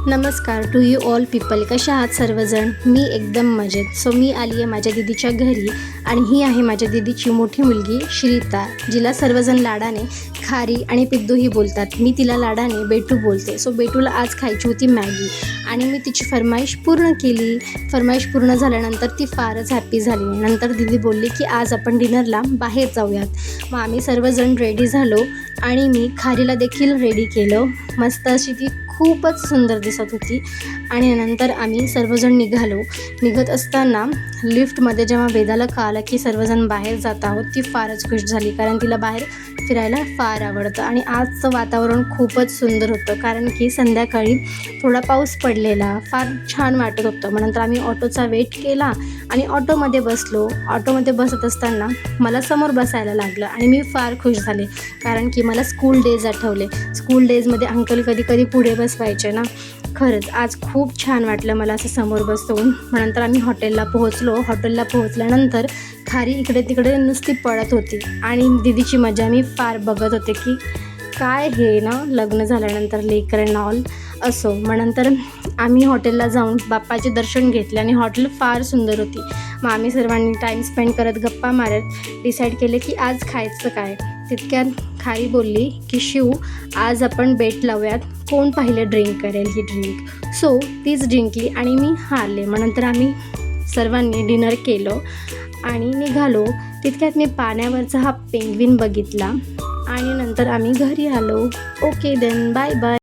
नमस्कार to you all people. कशा आहात सर्वजण? मी एकदम मजेत. सो मी आली आहे माझ्या दीदीच्या घरी आणि ही आहे माझ्या दीदीची मोठी मुलगी श्रीता, जिला सर्वजण लाडाने खारी आणि पिद्दू ही बोलतात. मी तिला लाडाने बेटू बोलते. सो बेटूला आज खायची होती मॅगी आणि मी तिची फरमाईश पूर्ण केली. फरमाईश पूर्ण झाल्यानंतर ती फारच हॅप्पी झाली. नंतर दीदी बोलली की आज आपण डिनरला बाहेर जाऊयात. मग आम्ही सर्वजण रेडी झालो आणि मी खारीला देखील रेडी केलं. मस्त अशी ती खूपच सुंदर दिसत होती आणि नंतर आम्ही सर्वजण निघत असताना लिफ्टमध्ये जेव्हा वेदाला कळालं की सर्वजण बाहेर जात आहोत, ती फारच खुश झाली, कारण तिला बाहेर फिरायला फार आवडतं. आणि आजचं वातावरण खूपच सुंदर होतं, कारण की संध्याकाळी थोडा पाऊस पडलेला, फार छान वाटत होतं. मग नंतर आम्ही ऑटोचा वेट केला आणि ऑटोमध्ये बसलो. ऑटोमध्ये बसत असताना मला समोर बसायला लागलं आणि मी फार खुश झाले, कारण की मला स्कूल डेज आठवले. स्कूल डेजमध्ये अंकल कधी पुढे बसवायचे ना. खरंच आज खूप छान वाटलं मला असं समोर बसवून. मग नंतर आम्ही हॉटेलला पोहोचलो. हॉटेलला पोहोचल्यानंतर खारी इकडे तिकडे नुसती पळत होती आणि दीदीची मजा मी फार बघत होते की काय हे ना, लग्न झाल्यानंतर लेकर अँड ऑल असो. मग नंतर आम्ही हॉटेलला जाऊन बाप्पाचे दर्शन घेतले आणि हॉटेल फार सुंदर होती. मग आम्ही सर्वांनी टाईम स्पेंड करत गप्पा मारत डिसाईड केले की आज खायचं काय. तितक्यात खारी बोलली की शिव, आज आपण बेट लावूयात, कोण पहिलं ड्रिंक करेल ही ड्रिंक. सो तीच जिंकली आणि मी हारले. मग नंतर आम्ही सर्वांनी डिनर केलं आणि निघालो. तितक्यात मी पाण्यावरचा हा पेंग्विन बघितला आणि नंतर आम्ही घरी आलो. Okay then, bye bye.